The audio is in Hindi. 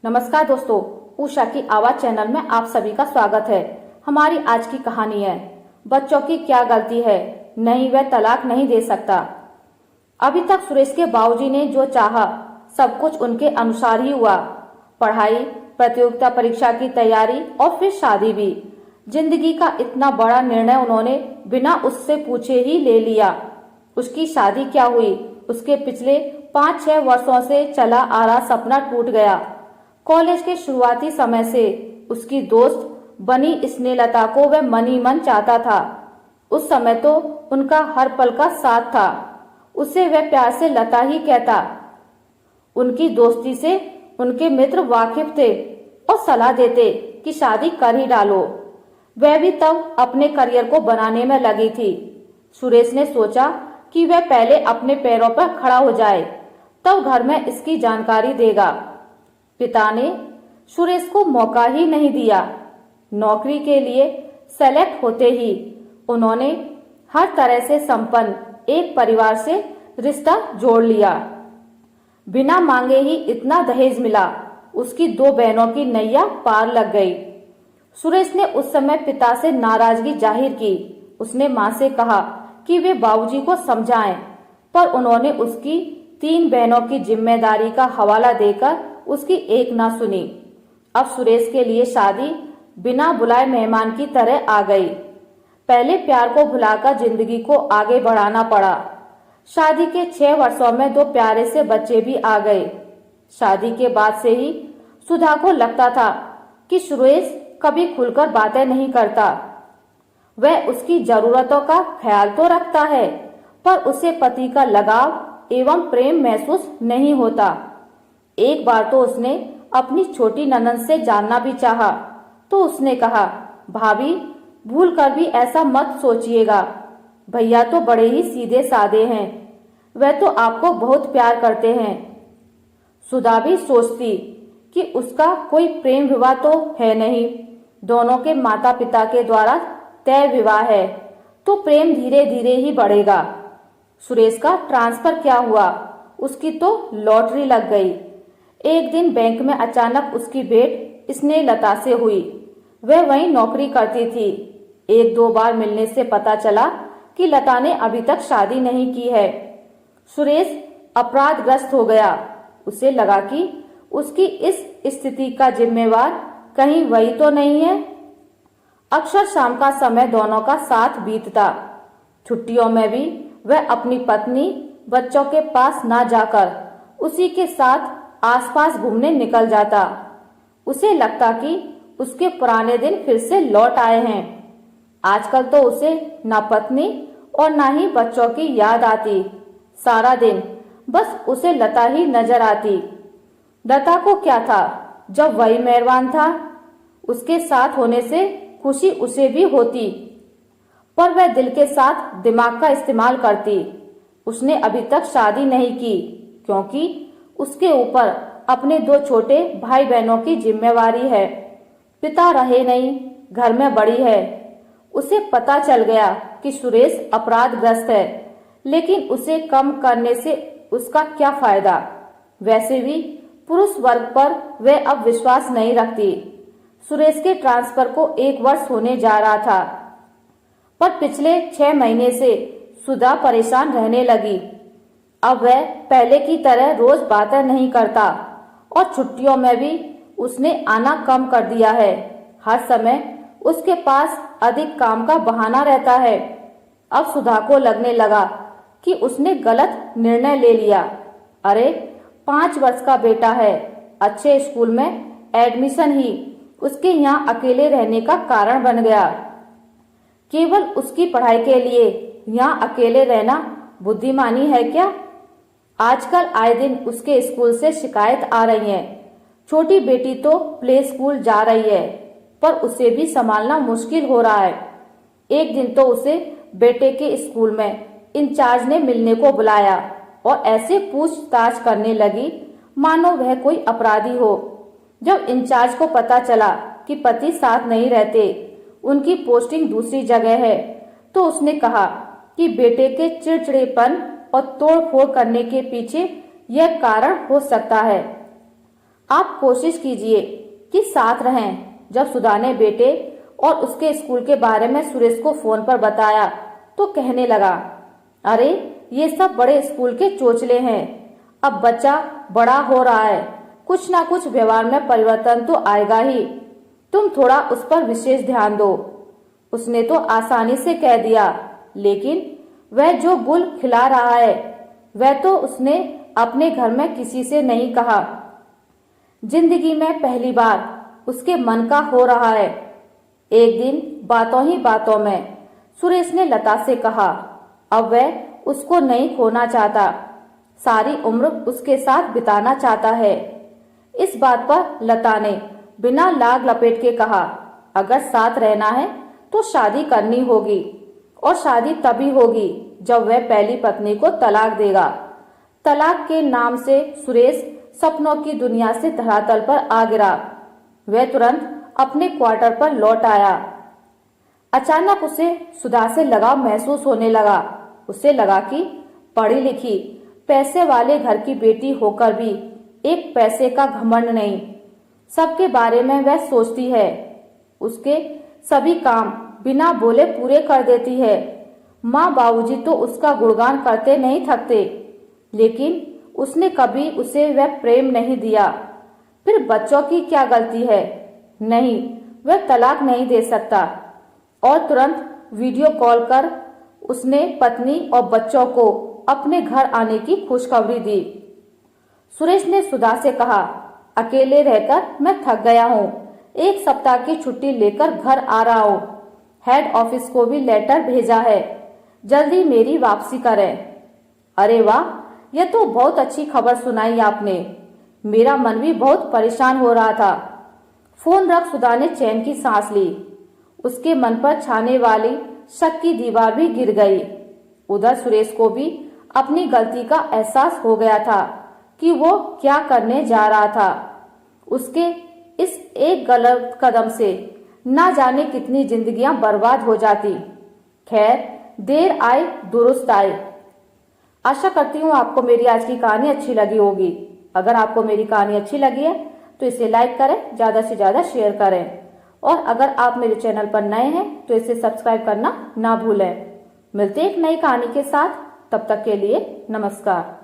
नमस्कार दोस्तों, उषा की आवाज चैनल में आप सभी का स्वागत है। हमारी आज की कहानी है बच्चों की क्या गलती है, नहीं वह तलाक नहीं दे सकता। अभी तक सुरेश के बाबूजी ने जो चाहा सब कुछ उनके अनुसार ही हुआ। पढ़ाई, प्रतियोगिता परीक्षा की तैयारी और फिर शादी भी। जिंदगी का इतना बड़ा निर्णय उन्होंने बिना उससे पूछे ही ले लिया। उसकी शादी क्या हुई, उसके पिछले 5-6 वर्षों से चला आ रहा सपना टूट गया। कॉलेज के शुरुआती समय से उसकी दोस्त बनी स्नेहलता को वह मन ही मन चाहता था। उस समय तो उनका हर पल का साथ था। उसे वह प्यार से लता ही कहता। उनकी दोस्ती से उनके मित्र वाकिफ थे और सलाह देते कि शादी कर ही डालो। वह भी तब अपने करियर को बनाने में लगी थी। सुरेश ने सोचा कि वह पहले अपने पैरों पर खड़ा हो जाए, तब घर में इसकी जानकारी देगा। पिता ने सुरेश को मौका ही नहीं दिया। नौकरी के लिए सेलेक्ट होते ही उन्होंने हर तरह से संपन्न एक परिवार से रिश्ता जोड़ लिया। बिना मांगे ही इतना दहेज मिला, उसकी 2 बहनों की नैया पार लग गई। सुरेश ने उस समय पिता से नाराजगी जाहिर की। उसने मां से कहा कि वे बाबूजी को समझाएं, पर उन्होंने उसकी 3 बहनों की जिम्मेदारी का हवाला देकर उसकी एक ना सुनी। अब सुरेश के लिए शादी बिना बुलाए मेहमान की तरह आ गई। पहले प्यार को भुलाकर जिंदगी को आगे बढ़ाना पड़ा। शादी के 6 वर्षों में 2 प्यारे से बच्चे भी आ गए। शादी के बाद से ही सुधा को लगता था कि सुरेश कभी खुलकर बातें नहीं करता। वह उसकी जरूरतों का ख्याल तो रखता है, पर उसे पति का लगाव एवं प्रेम महसूस नहीं होता। एक बार तो उसने अपनी छोटी ननद से जानना भी चाहा, तो उसने कहा, भाभी भूल कर भी ऐसा मत सोचिएगा। भैया तो बड़े ही सीधे साधे हैं, वह तो आपको बहुत प्यार करते हैं। सुधा भी सोचती कि उसका कोई प्रेम विवाह तो है नहीं, दोनों के माता पिता के द्वारा तय विवाह है, तो प्रेम धीरे धीरे ही बढ़ेगा। सुरेश का ट्रांसफर क्या हुआ, उसकी तो लॉटरी लग गई। एक दिन बैंक में अचानक उसकी भेंट स्नेहलता से हुई। वह वहीं नौकरी करती थी। 1-2 बार मिलने से पता चला कि लता ने अभी तक शादी नहीं की है। सुरेश अपराधग्रस्त हो गया। उसे लगा कि उसकी इस स्थिति का जिम्मेवार कहीं वही तो नहीं है। अक्सर शाम का समय दोनों का साथ बीतता। छुट्टियों में भी वह अपनी पत्नी बच्चों के पास ना जाकर उसी के साथ आसपास घूमने निकल जाता। उसे लगता कि उसके पुराने दिन फिर से लौट आए हैं। आजकल तो उसे ना पत्नी और ना ही बच्चों की याद आती। सारा दिन बस उसे लता ही नजर आती। लता को क्या था, जब वही मेहरबान था, उसके साथ होने से खुशी उसे भी होती, पर वह दिल के साथ दिमाग का इस्तेमाल करती। उसने अभी तक शादी नहीं की क्योंकि उसके ऊपर अपने 2 छोटे भाई बहनों की जिम्मेवारी है। पिता रहे नहीं, घर में बड़ी है। उसे पता चल गया कि सुरेश अपराधग्रस्त है, लेकिन उसे कम करने से उसका क्या फायदा। वैसे भी पुरुष वर्ग पर वह अब विश्वास नहीं रखती। सुरेश के ट्रांसफर को 1 वर्ष होने जा रहा था, पर पिछले 6 महीने से सुधा परेशान रहने लगी। अब वह पहले की तरह रोज बातें नहीं करता और छुट्टियों में भी उसने आना कम कर दिया है। हर समय उसके पास अधिक काम का बहाना रहता है। अब सुधा को लगने लगा कि उसने गलत निर्णय ले लिया। अरे 5 वर्ष का बेटा है, अच्छे स्कूल में एडमिशन ही उसके यहाँ अकेले रहने का कारण बन गया। केवल उसकी पढ़ाई के लिए यहाँ अकेले रहना बुद्धिमानी है क्या? आजकल आए दिन उसके स्कूल से शिकायत आ रही है। छोटी बेटी तो प्ले स्कूल जा रही है, पर उसे भी संभालना मुश्किल हो रहा है। एक दिन तो उसे बेटे के स्कूल में इंचार्ज ने मिलने को बुलाया और ऐसे पूछताछ करने लगी मानो वह कोई अपराधी हो। जब इंचार्ज को पता चला कि पति साथ नहीं रहते, उनकी पोस्टिंग दूसरी जगह है, तो उसने कहा कि बेटे के चिड़चिड़ेपन और तोड़फोड़ करने के पीछे यह कारण हो सकता है। आप कोशिश कीजिए कि साथ रहें। जब सुधा ने बेटे और उसके स्कूल के बारे में सुरेश को फोन पर बताया तो कहने लगा, अरे ये सब बड़े स्कूल के चोचले हैं। अब बच्चा बड़ा हो रहा है, कुछ ना कुछ व्यवहार में परिवर्तन तो आएगा ही। तुम थोड़ा उस पर विशेष ध्यान दो। उसने तो आसानी से कह दिया, लेकिन वह जो गुल खिला रहा है वह तो उसने अपने घर में किसी से नहीं कहा। जिंदगी में पहली बार उसके मन का हो रहा है। एक दिन बातों ही बातों में सुरेश ने लता से कहा, अब वह उसको नहीं खोना चाहता, सारी उम्र उसके साथ बिताना चाहता है। इस बात पर लता ने बिना लाग लपेट के कहा, अगर साथ रहना है तो शादी करनी होगी, और शादी तभी होगी जब वह पहली पत्नी को तलाक देगा। तलाक के नाम से सुरेश सपनों की दुनिया से धरातल पर आ गिरा। वह तुरंत अपने क्वार्टर पर लौट आया। अचानक उसे सुधा से लगाव महसूस होने लगा। उसे लगा कि पढ़ी लिखी पैसे वाले घर की बेटी होकर भी एक पैसे का घमंड नहीं। सबके बारे में वह सोचती है, उसके सभी काम बिना बोले पूरे कर देती है। माँ बाबूजी तो उसका गुणगान करते नहीं थकते, लेकिन उसने कभी उसे वह प्रेम नहीं दिया। फिर बच्चों की क्या गलती है? नहीं, वह तलाक नहीं दे सकता। और तुरंत वीडियो कॉल कर उसने पत्नी और बच्चों को अपने घर आने की खुशखबरी दी। सुरेश ने सुधा से कहा, अकेले रहकर मैं थक गया हूँ, एक सप्ताह की छुट्टी लेकर घर आ रहा हूँ। हेड ऑफिस को भी लेटर भेजा है, जल्दी मेरी वापसी करें। अरे वाह, यह तो बहुत अच्छी खबर सुनाई आपने। मेरा मन भी बहुत परेशान हो रहा था। फोन रख सुधा ने चैन की सांस ली। उसके मन पर छाने वाली शक की दीवार भी गिर गई। उधर सुरेश को भी अपनी गलती का एहसास हो गया था कि वो क्या करने जा रहा था। उसके इस एक गलत कदम से ना जाने कितनी जिंदगियां बर्बाद हो जाती। खैर, देर आए दुरुस्त आए। आशा करती हूँ आपको मेरी आज की कहानी अच्छी लगी होगी। अगर आपको मेरी कहानी अच्छी लगी है तो इसे लाइक करें, ज़्यादा से ज़्यादा शेयर करें, और अगर आप मेरे चैनल पर नए हैं तो इसे सब्सक्राइब करना ना भूलें। मिलते हैं एक नई कहानी के साथ, तब तक के लिए नमस्कार।